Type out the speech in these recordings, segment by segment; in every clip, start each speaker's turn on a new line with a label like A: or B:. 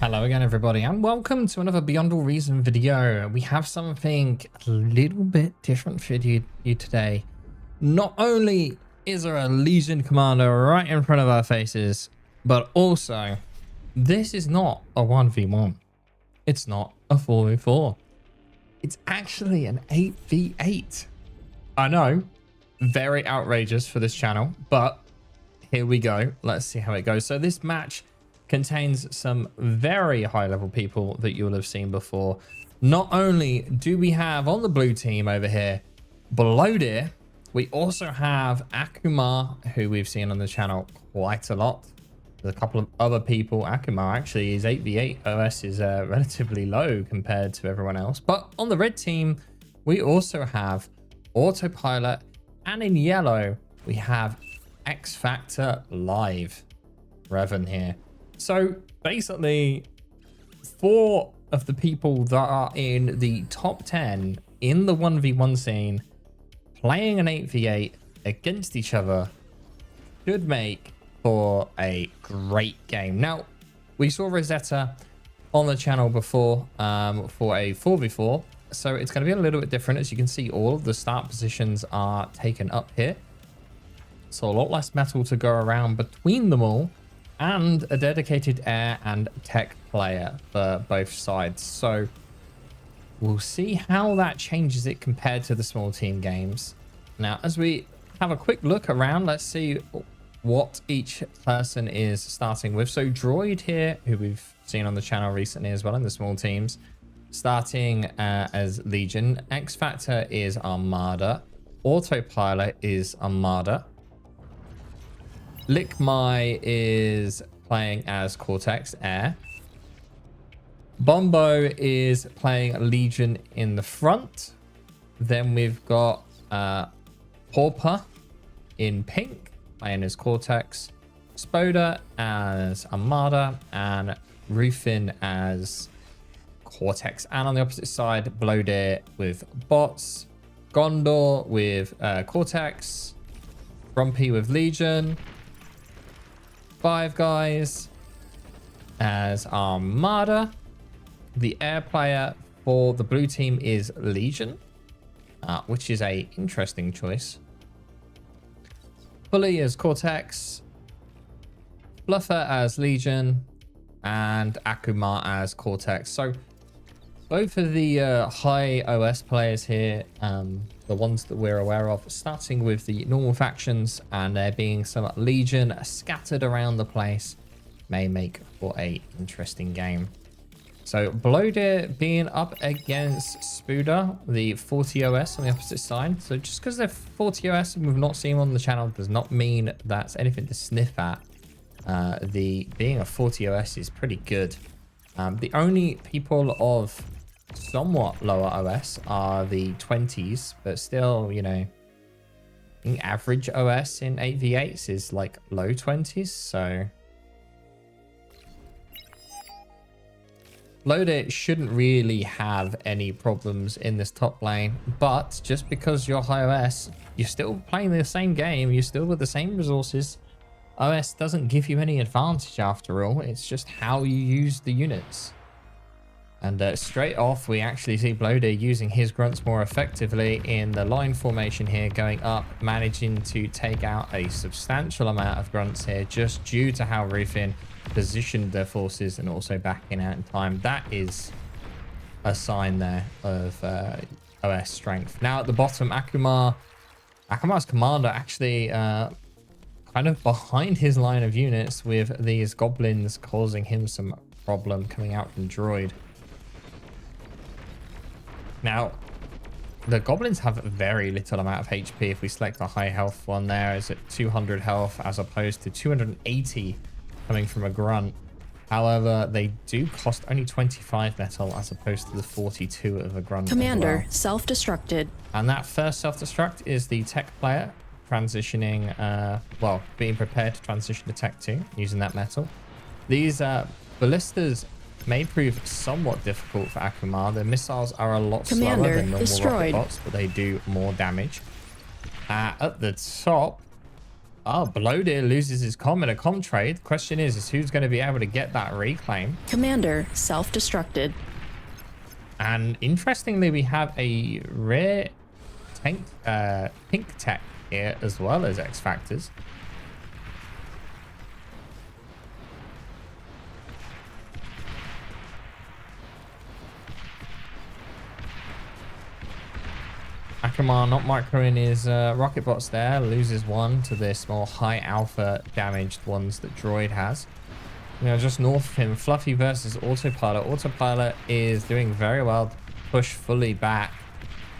A: Hello again, everybody, and welcome to another Beyond All Reason video. We have something a little bit different for you today. Not only is there a Legion commander right in front of our faces, but also this is not a 1v1. It's not a 4v4. It's actually an 8v8. I know, very outrageous for this channel, but here we go. Let's see how it goes. So this match contains some very high level people that you will have seen before. Not only do we have on the blue team over here Blodir, we also have Akuma, who we've seen on the channel quite a lot. There's a couple of other people. Akuma actually is 8v8 OS is relatively low compared to everyone else. But on the red team, we also have Autopilot, and in yellow we have Xfactor Live Revan here. So basically, 4 of the people that are in the top 10 in the 1v1 scene playing an 8v8 against each other should make for a great game. Now, we saw Rosetta on the channel before for a 4v4, so it's going to be a little bit different. As you can see, all of the start positions are taken up here, so a lot less metal to go around between them all, and a dedicated air and tech player for both sides. So we'll see how that changes it compared to the small team games. Now, as we have a quick look around, let's see what each person is starting with. So Droid here, who we've seen on the channel recently as well in the small teams, starting as Legion. Xfactor is Armada. Autopilot is Armada. Lickmy is playing as Cortex Air. Bombo is playing Legion in the front. Then we've got Pauper in pink playing as Cortex. Spoda as Armada, and Rufin as Cortex. And on the opposite side, Blodir with bots. Gondor with Cortex. Grumpy with Legion. Five Guys as Armada. The air player for the blue team is Legion, which is a interesting choice. Bully as Cortex, Fluffer as Legion, and Akuma as Cortex. So both of the high OS players here, the ones that we're aware of, starting with the normal factions, and there being some Legion scattered around the place, may make for a interesting game. So Blodir being up against Spoda, the 40 OS on the opposite side. So just because they're 40 OS and we've not seen them on the channel does not mean that's anything to sniff at. Being a 40 OS is pretty good. The only people of somewhat lower OS are the 20s, but still, you know, I think average OS in 8v8s is like low 20s, so Blodir shouldn't really have any problems in this top lane. But just because you're high OS, you're still playing the same game, you're still with the same resources. OS doesn't give you any advantage after all, it's just how you use the units. And straight off, we actually see Blodir using his grunts more effectively in the line formation here, going up, managing to take out a substantial amount of grunts here, just due to how Rufin positioned their forces and also backing out in time. That is a sign there of OS strength. Now at the bottom, Akuma's commander actually kind of behind his line of units, with these goblins causing him some problem coming out from Droid. Now, the goblins have very little amount of HP. If we select a high health one, there is at 200 health as opposed to 280 coming from a grunt. However, they do cost only 25 metal as opposed to the 42 of a grunt.
B: Commander self-destructed.
A: And that first self-destruct is the tech player transitioning, well, being prepared to transition to tech 2 using that metal. These ballistas may prove somewhat difficult for Akuma. The missiles are a lot slower than normal rocket bots, but they do more damage. At the top, Oh, Blodir loses his comm in a comm trade. Question is who's going to be able to get that reclaim?
B: Commander self-destructed.
A: And interestingly, we have a rare tank, pink tech here as well as Xfactors. Akamar not microing his rocket bots there, loses one to this more high alpha damaged ones that Droid has. You know, just north of him, Fluffy versus Autopilot. Autopilot is doing very well to push fully back.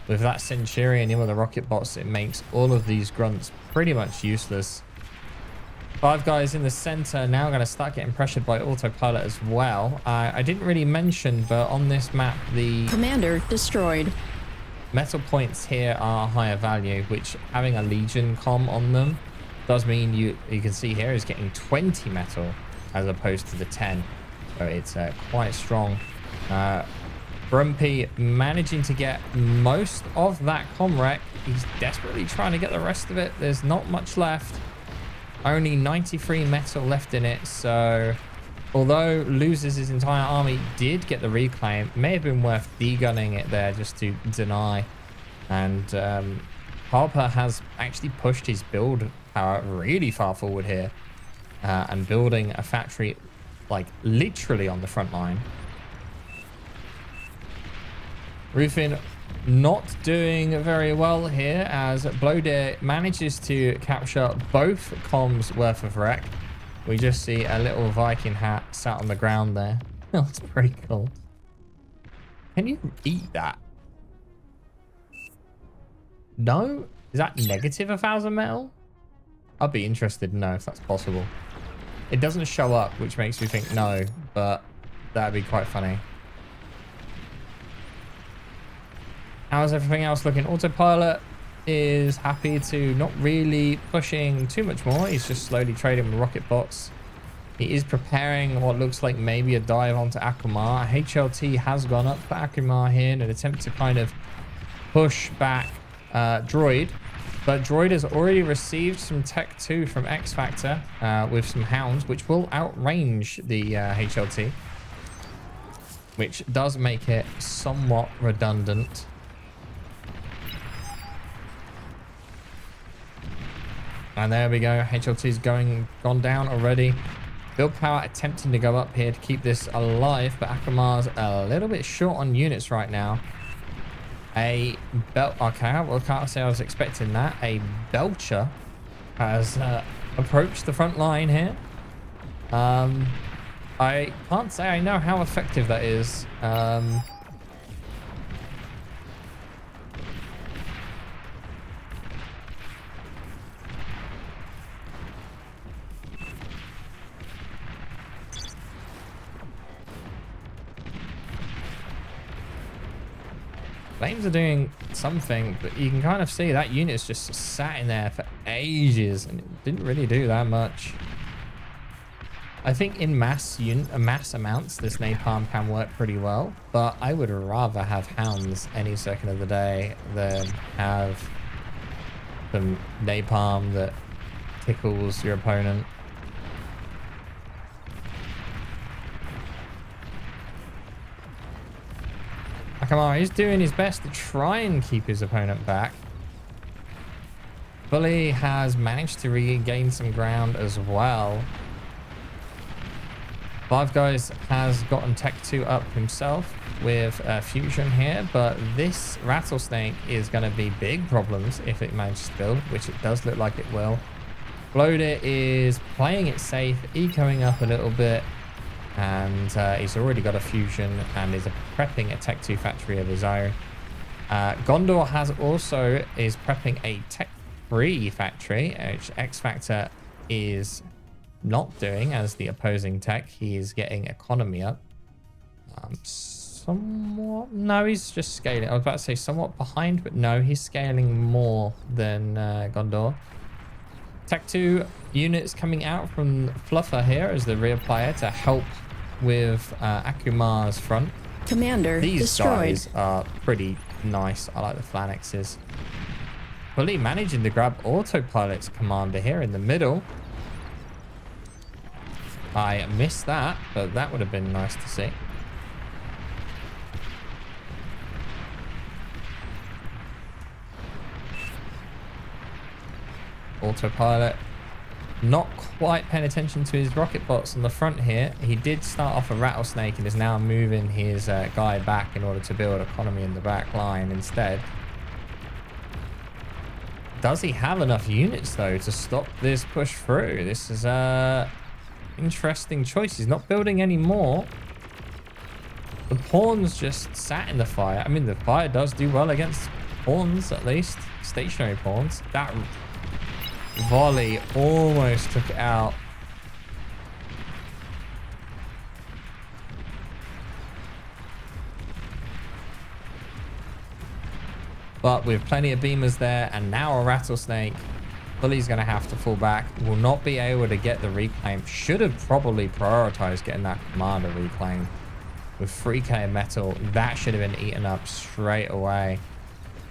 A: With that Centurion in with the rocket bots, it makes all of these grunts pretty much useless. 5 guys in the center now going to start getting pressured by Autopilot as well. I didn't really mention, but on this map, the
B: Commander destroyed.
A: metal points here are higher value, which having a Legion comm on them does mean you can see here is getting 20 metal as opposed to the 10. So it's quite strong. Grumpy managing to get most of that comm wreck. He's desperately trying to get the rest of it. There's not much left. Only 93 metal left in it. So although loses his entire army, did get the reclaim. May have been worth degunning it there just to deny. And Harper has actually pushed his build power really far forward here. And building a factory like literally on the front line. Roofing not doing very well here as Blodir manages to capture both comms worth of wreck. We just see a little Viking hat sat on the ground there. Oh, that's pretty cool. Can you eat that? No? Is that negative 1,000 metal? I'd be interested to know if that's possible. It doesn't show up, which makes me think no, but that'd be quite funny. How's everything else looking? Autopilot is happy to not really pushing too much more. He's just slowly trading with rocket bots. He is preparing what looks like maybe a dive onto Akamar. HLT has gone up for Akamar here in an attempt to kind of push back Droid. But Droid has already received some Tech 2 from Xfactor with some Hounds, which will outrange the HLT. Which does make it somewhat redundant. And there we go. HLT's gone down already. Build power attempting to go up here to keep this alive, but Akamar's a little bit short on units right now. A belt. Okay, well, I can't say I was expecting that. A Belcher has approached the front line here. I can't say I know how effective that is. Flames are doing something, but you can kind of see that unit's just sat in there for ages and it didn't really do that much. I think in mass amounts, this napalm can work pretty well, but I would rather have Hounds any second of the day than have some napalm that tickles your opponent. Akamar is doing his best to try and keep his opponent back. Bully has managed to regain some ground as well. 5 guys has gotten Tech 2 up himself with Fusion here, but this Rattlesnake is going to be big problems if it manages to build, which it does look like it will. Blodir is playing it safe, ecoing up a little bit. And he's already got a Fusion and is prepping a Tech 2 factory of his own. Gondor is prepping a Tech 3 factory, which Xfactor is not doing as the opposing tech. He is getting economy up. Somewhat. No, he's just scaling. I was about to say somewhat behind, but no, he's scaling more than Gondor. Tech 2 units coming out from Fluffer here as the rear player to help with Akumar's front.
B: Commander
A: These
B: destroyed.
A: guys are pretty nice. I like the phalanxes. Fully managing to grab Autopilot's commander here in the middle. I missed that, but that would have been nice to see. Autopilot not quite paying attention to his rocket bots on the front here. He did start off a rattlesnake and is now moving his guy back in order to build economy in the back line instead. Does he have enough units though to stop this push through? This is a interesting choice. He's not building any more. The pawns just sat in the fire. I mean, the fire does do well against pawns, at least stationary pawns. That volley almost took it out. But with plenty of beamers there and now a rattlesnake, Bully's going to have to fall back. Will not be able to get the reclaim. Should have probably prioritized getting that commander reclaim. With 3k metal, that should have been eaten up straight away.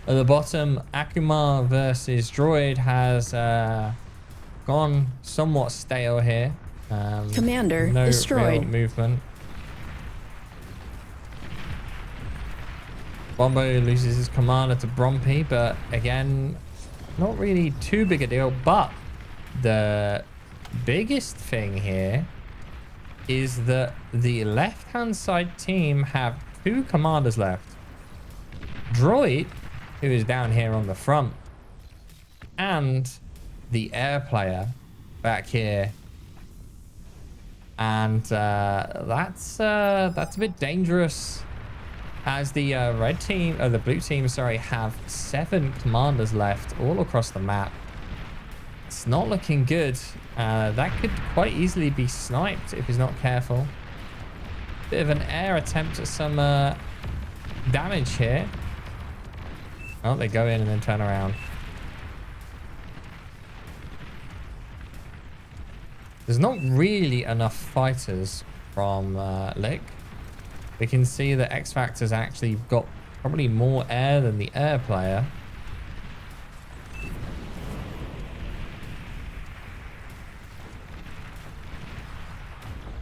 A: At the bottom, Akuma versus Droid has gone somewhat stale here.
B: Commander
A: no
B: destroyed.
A: real movement. Bombo loses his commander to Brompi, but again, not really too big a deal. But the biggest thing here is that the left-hand side team have 2 commanders left. Droid, who is down here on the front, and the air player back here. And that's a bit dangerous, as the red team, or the blue team, sorry, have 7 commanders left all across the map. It's not looking good. That could quite easily be sniped if he's not careful. Bit of an air attempt at some damage here. Oh, they go in and then turn around. There's not really enough fighters from Lick. We can see that Xfactor's actually got probably more air than the air player.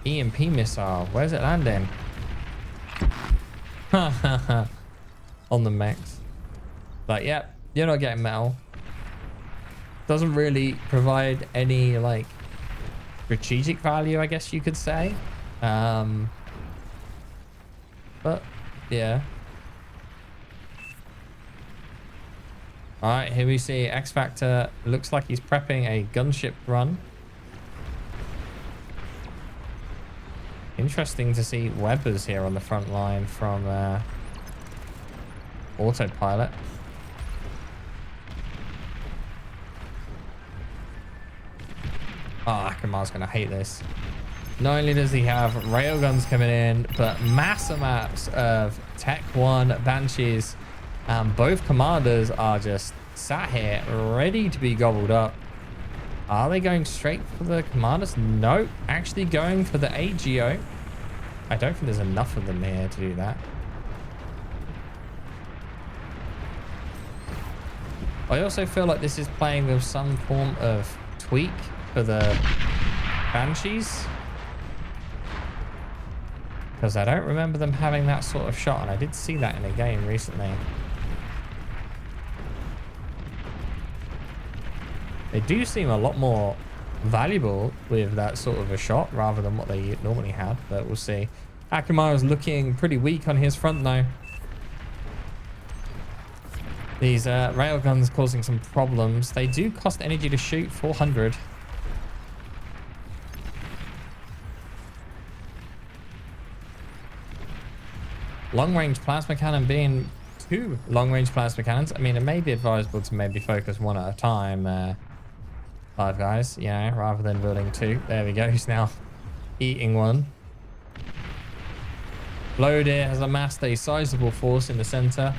A: EMP missile. Where's it landing? On the mechs. But yep, you're not getting metal. Doesn't really provide any like strategic value, I guess you could say. But yeah. All right, here we see Xfactor. Looks like he's prepping a gunship run. Interesting to see Webbers here on the front line from Autopilot. Oh, Akuma's going to hate this. Not only does he have railguns coming in, but mass amounts of Tech 1 Banshees. Both commanders are just sat here ready to be gobbled up. Are they going straight for the commanders? No, actually going for the AGO. I don't think there's enough of them here to do that. I also feel like this is playing with some form of tweak for the Banshees, because I don't remember them having that sort of shot, and I did see that in a game recently. They do seem a lot more valuable with that sort of a shot rather than what they normally had, but we'll see. Akuma is looking pretty weak on his front though. These railguns causing some problems. They do cost energy to shoot, 400. Long-range plasma cannon being 2 long-range plasma cannons. I mean, it may be advisable to maybe focus 1 at a time. 5 guys, you know, rather than building 2. There we go. He's now eating 1. Blodir has amassed a sizable force in the center.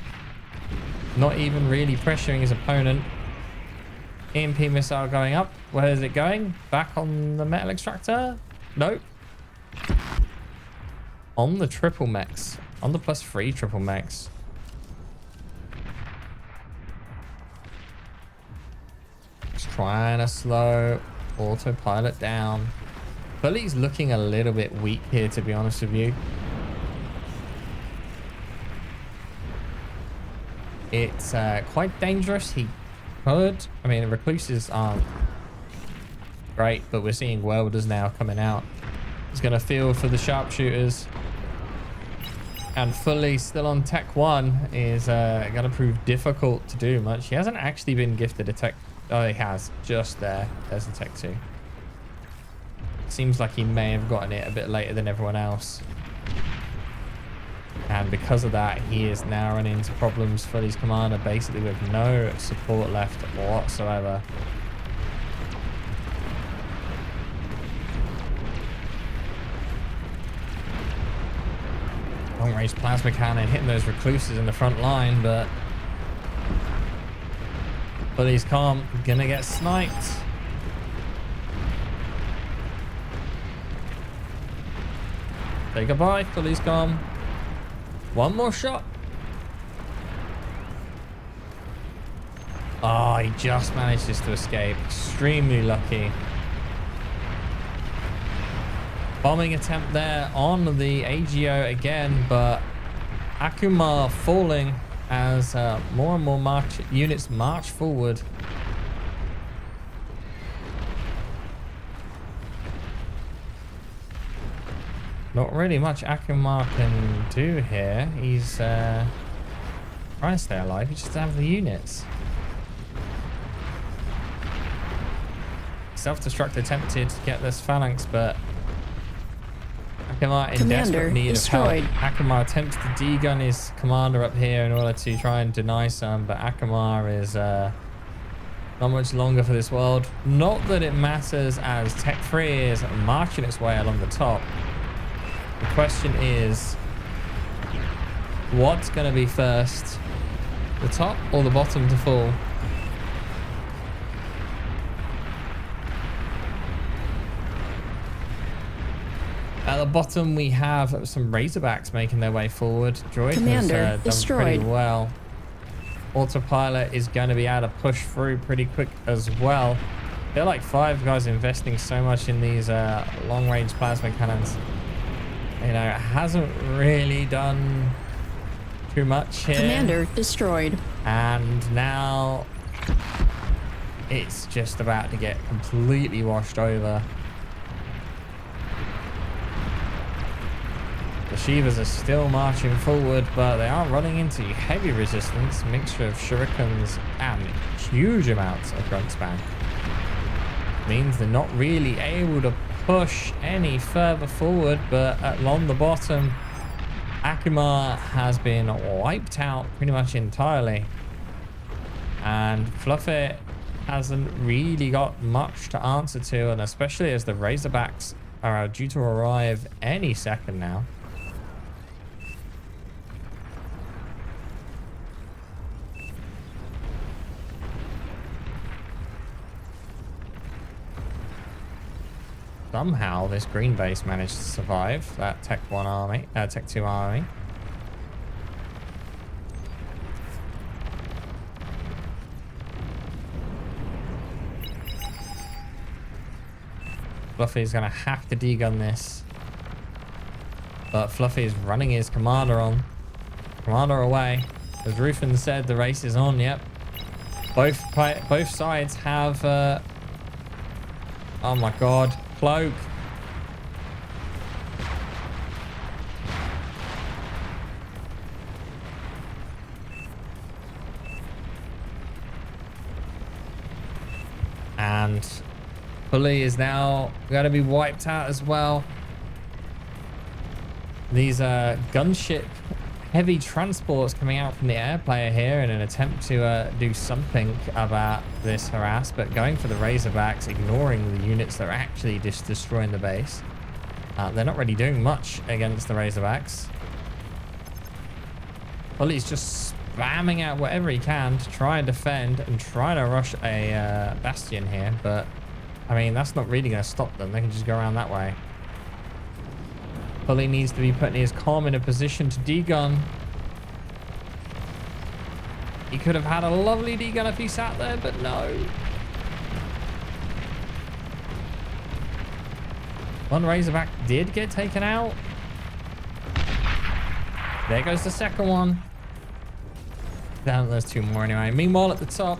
A: Not even really pressuring his opponent. EMP missile going up. Where is it going? Back on the metal extractor? Nope. On the triple mechs. On the +3 triple mechs. trying to slow autopilot down. Bully's looking a little bit weak here, to be honest with you. It's quite dangerous. He could. I mean, recluses aren't great, but we're seeing welders now coming out. He's going to field for the sharpshooters. And fully still on tech 1 is going to prove difficult to do much. He hasn't actually been gifted a tech. Oh, he has. Just there. There's a tech 2. Seems like he may have gotten it a bit later than everyone else. And because of that, he is now running into problems for his commander, basically with no support left whatsoever. Long range plasma cannon hitting those recluses in the front line, but he's calm. Gonna get sniped. Say goodbye, Fully's calm. One more shot. Oh, he just manages to escape. Extremely lucky. Bombing attempt there on the AGO again, but Akumar falling as more and more units march forward. Not really much Akumar can do here. He's trying to stay alive. He just doesn't have the units. Self-destruct attempted to get this phalanx, but Akumar in desperate need of help. Akumar attempts to degun his commander up here in order to try and deny some, but Akumar is not much longer for this world. Not that it matters, as Tech 3 is marching its way along the top. The question is, what's going to be first? The top or the bottom to fall? At the bottom, we have some Razorbacks making their way forward. Droid has done pretty well. Autopilot is going to be able to push through pretty quick as well. They're like Five Guys investing so much in these long-range plasma cannons. You know, it hasn't really done too much here.
B: Commander destroyed. And
A: now it's just about to get completely washed over. The Shivas are still marching forward, but they are running into heavy resistance, mixture of shurikens and huge amounts of grunt spam. Means they're not really able to push any further forward, but along the bottom, Akumar has been wiped out pretty much entirely. And Fluffy hasn't really got much to answer to, and especially as the Razorbacks are due to arrive any second now. Somehow this green base managed to survive that Tech 1 army, Tech 2 army. Fluffy's gonna have to degun this, but Fluffy is running his commander on. Commander away. As Rufin said, the race is on. Yep. Both sides have. Oh my God. Cloak. And Bully is now going to be wiped out as well. These gunship heavy transports coming out from the air player here in an attempt to do something about this harass, but going for the Razorbacks, ignoring the units that are actually just destroying the base. They're not really doing much against the Razorbacks. Bully's just spamming out whatever he can to try and defend and try to rush a bastion here, but I mean, that's not really going to stop them. They can just go around that way. Bully needs to be putting his comm in a position to degun. He could have had a lovely degun if he sat there, but no. One Razorback did get taken out. There goes the second one. Down, there's 2 more anyway. Meanwhile, at the top,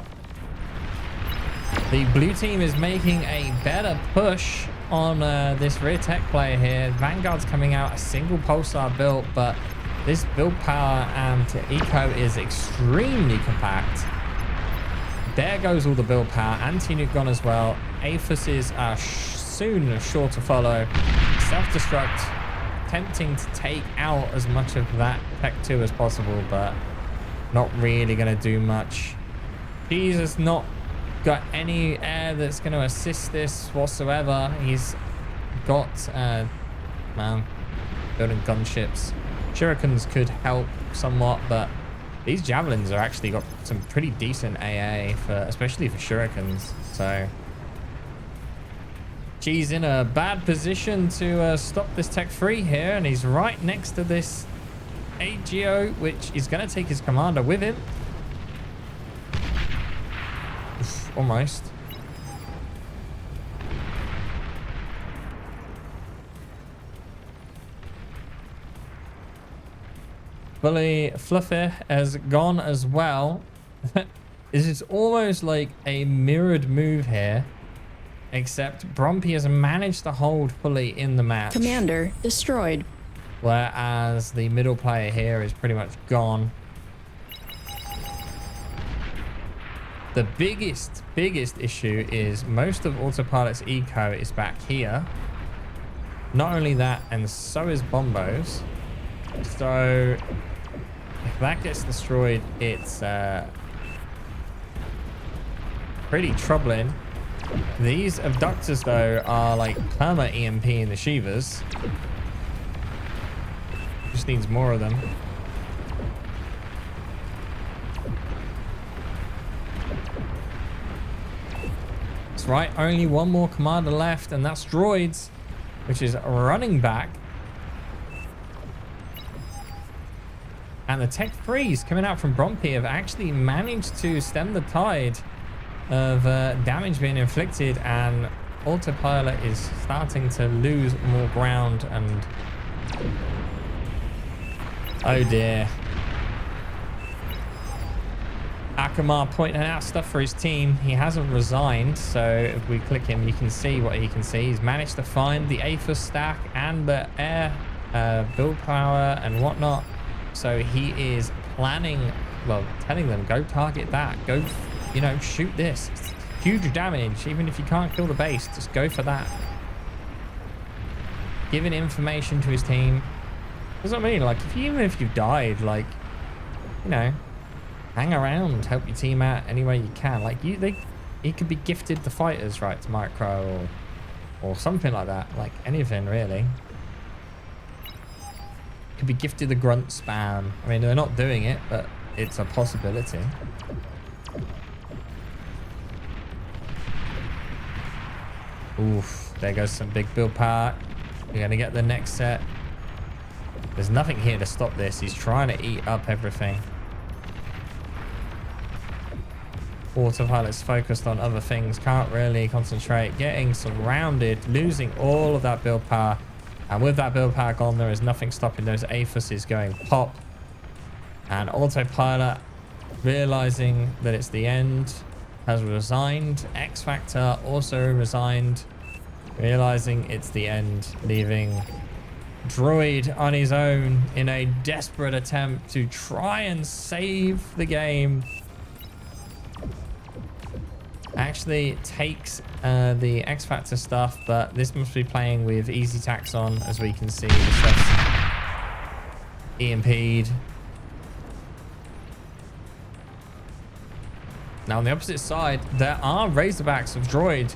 A: the blue team is making a better push on this rear tech player here. Vanguard's coming out a single pulsar built, but this build power and eco is extremely compact. There goes all the build power. Anti-nuke gone as well. APHISes are soon sure to follow. Self-destruct, attempting to take out as much of that Tech 2 as possible, but not really going to do much. Jesus, not got any air that's going to assist this whatsoever. He's got, man, building gunships. Shurikens could help somewhat, but these javelins are actually got some pretty decent AA, especially for Shurikens. So G's in a bad position to stop this Tech 3 here, and he's right next to this AGO, which is going to take his commander with him. Oof, almost. Bully Fluffy has gone as well. This is almost like a mirrored move here, except Brompi has managed to hold fully in the match.
B: Commander destroyed.
A: Whereas the middle player here is pretty much gone. The biggest issue is most of Autopilot's eco is back here. Not only that, and so is Bombo's. So if that gets destroyed, it's pretty troubling. These abductors though are like perma EMP in the Shivas. Just needs more of them. That's right, only one more commander left, and that's Droids, which is running back. And the Tech 3s coming out from Brompi have actually managed to stem the tide of damage being inflicted, and Autopilot is starting to lose more ground. And oh dear. Akamar pointing out stuff for his team. He hasn't resigned, so if we click him, you can see what he can see. He's managed to find the APHIS stack and the air build power and whatnot. So he is planning, well, telling them, go target that. Go, you know, shoot this. It's huge damage. Even if you can't kill the base, just go for that. Giving information to his team. That's what I mean. Like, even if you died, like, you know, hang around, help your team out any way you can. Like, he could be gifted the fighters, right, to micro or something like that. Like, anything, really. Could be gifted the grunt spam. I mean, they're not doing it, but it's a possibility. Oof, there goes some big build power. We're going to get the next set. There's nothing here to stop this. He's trying to eat up everything. Autopilot's focused on other things. Can't really concentrate. Getting surrounded. Losing all of that build power. And with that build power gone, there is nothing stopping those APHISes going pop. And Autopilot, realizing that it's the end, has resigned. Xfactor also resigned, realizing it's the end, leaving Droid on his own in a desperate attempt to try and save the game. Actually takes the Xfactor stuff, but this must be playing with easy tax on, as we can see. The stuff's EMP'd. Now on the opposite side, there are Razorbacks of Droid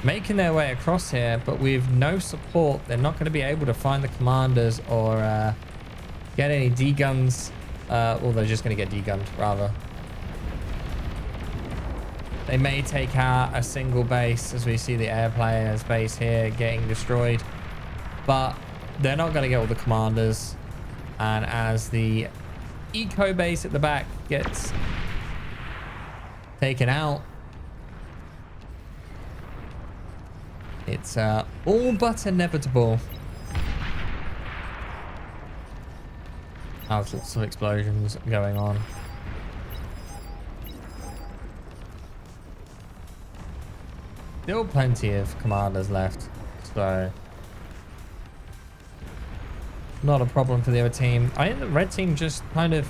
A: making their way across here, but with no support, they're not going to be able to find the commanders or get any D-guns. Or they're just going to get D-gunned, rather. They may take out a single base, as we see the air player's base here getting destroyed, but they're not going to get all the commanders. And as the eco base at the back gets taken out, It's all but inevitable. There's lots of explosions going on. Still plenty of commanders left, so not a problem for the other team. I think the red team just kind of,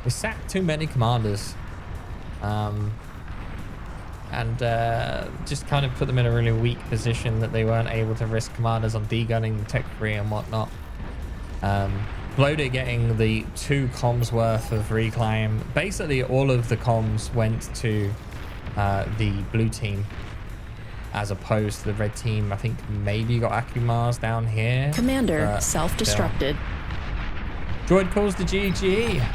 A: they sacked too many commanders, and just kind of put them in a really weak position that they weren't able to risk commanders on degunning the tech free and whatnot. Blodir getting the 2 comms worth of reclaim. Basically all of the comms went to the blue team as opposed to the red team. I think maybe you got Akumars down here.
B: Commander self-destructed.
A: Droid calls the GG.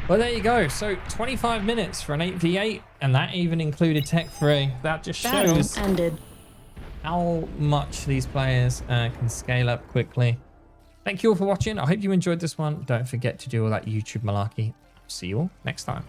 A: Well, there you go. So 25 minutes for an 8v8, and that even included tech free. That just shows
B: Battle ended.
A: How much these players can scale up quickly. Thank you all for watching. I hope you enjoyed this one. Don't forget to do all that YouTube malarkey. See you all next time.